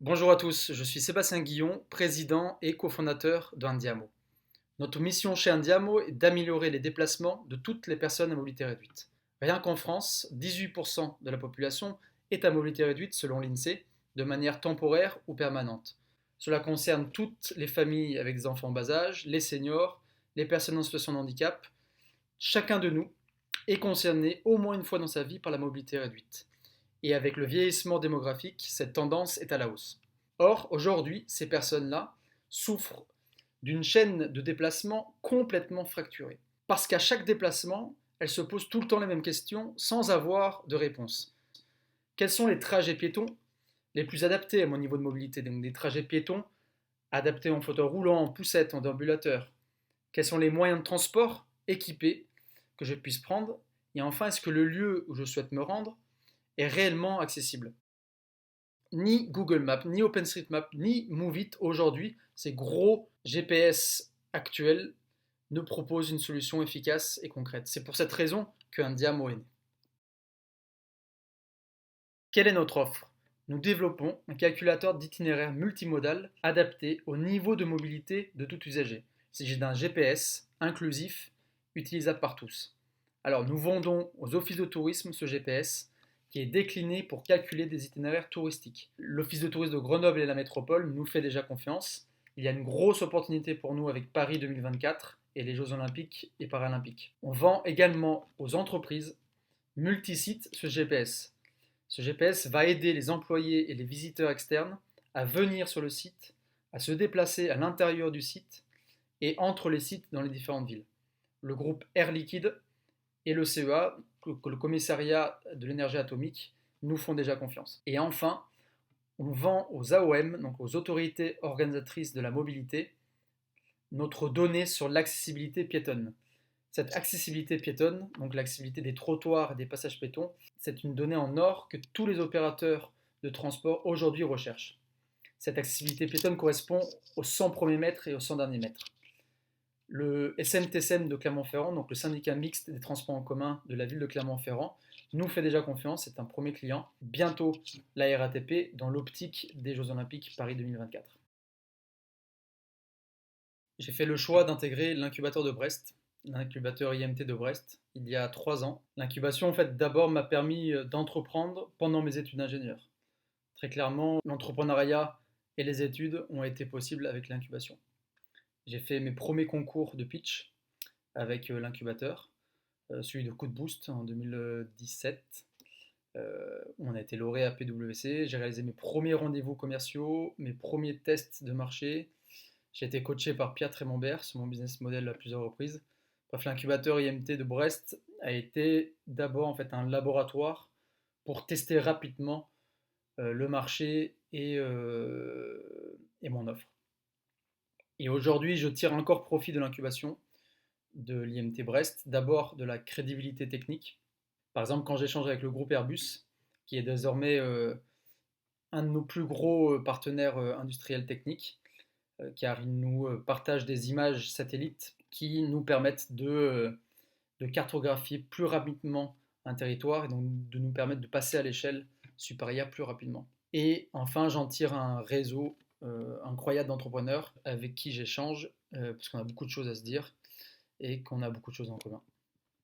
Bonjour à tous, je suis Sébastien Guillon, président et cofondateur d'Andiamo. Notre mission chez Andiamo est d'améliorer les déplacements de toutes les personnes à mobilité réduite. Rien qu'en France, 18% de la population est à mobilité réduite selon l'INSEE, de manière temporaire ou permanente. Cela concerne toutes les familles avec des enfants en bas âge, les seniors, les personnes en situation de handicap. Chacun de nous est concerné au moins une fois dans sa vie par la mobilité réduite. Et avec le vieillissement démographique, cette tendance est à la hausse. Or, aujourd'hui, ces personnes-là souffrent d'une chaîne de déplacement complètement fracturée. Parce qu'à chaque déplacement, elles se posent tout le temps les mêmes questions sans avoir de réponse. Quels sont les trajets piétons les plus adaptés à mon niveau de mobilité? Donc des trajets piétons adaptés en fauteuil roulant, en poussette, en déambulateur. Quels sont les moyens de transport équipés que je puisse prendre? Et enfin, est-ce que le lieu où je souhaite me rendre est réellement accessible? Ni Google Maps, ni OpenStreetMap, ni Moovit aujourd'hui, ces gros GPS actuels, ne proposent une solution efficace et concrète. C'est pour cette raison qu'un Diamo est né. Quelle est notre offre? Nous développons un calculateur d'itinéraire multimodal adapté au niveau de mobilité de tout usager. Il s'agit d'un GPS inclusif, utilisable par tous. Alors nous vendons aux offices de tourisme ce GPS qui est décliné pour calculer des itinéraires touristiques. L'office de tourisme de Grenoble et la métropole nous fait déjà confiance. Il y a une grosse opportunité pour nous avec Paris 2024 et les Jeux olympiques et paralympiques. On vend également aux entreprises multisites ce GPS. Ce GPS va aider les employés et les visiteurs externes à venir sur le site, à se déplacer à l'intérieur du site et entre les sites dans les différentes villes. Le groupe Air Liquide et le CEA, le commissariat de l'énergie atomique, nous font déjà confiance. Et enfin, on vend aux AOM, donc aux autorités organisatrices de la mobilité, notre donnée sur l'accessibilité piétonne. Cette accessibilité piétonne, donc l'accessibilité des trottoirs et des passages piétons, c'est une donnée en or que tous les opérateurs de transport aujourd'hui recherchent. Cette accessibilité piétonne correspond aux 100 premiers mètres et aux 100 derniers mètres. Le SNTCM de Clermont-Ferrand, donc le syndicat mixte des transports en commun de la ville de Clermont-Ferrand, nous fait déjà confiance, c'est un premier client. Bientôt la RATP dans l'optique des Jeux Olympiques Paris 2024. J'ai fait le choix d'intégrer l'incubateur de Brest, l'incubateur IMT de Brest, il y a 3 ans. L'incubation, en fait, d'abord m'a permis d'entreprendre pendant mes études d'ingénieur. Très clairement, l'entrepreneuriat et les études ont été possibles avec l'incubation. J'ai fait mes premiers concours de pitch avec l'incubateur, celui de Coup de Boost en 2017. On a été lauréat à PwC, j'ai réalisé mes premiers rendez-vous commerciaux, mes premiers tests de marché. J'ai été coaché par Pierre Trémembert sur mon business model à plusieurs reprises. Bref, l'incubateur IMT de Brest a été d'abord en fait un laboratoire pour tester rapidement le marché et mon offre. Et aujourd'hui, je tire encore profit de l'incubation de l'IMT Brest, d'abord de la crédibilité technique. Par exemple, quand j'échange avec le groupe Airbus, qui est désormais un de nos plus gros partenaires industriels techniques, car ils nous partagent des images satellites qui nous permettent de cartographier plus rapidement un territoire et donc de nous permettre de passer à l'échelle supérieure plus rapidement. Et enfin, j'en tire un réseau incroyable d'entrepreneurs avec qui j'échange, parce qu'on a beaucoup de choses à se dire et qu'on a beaucoup de choses en commun.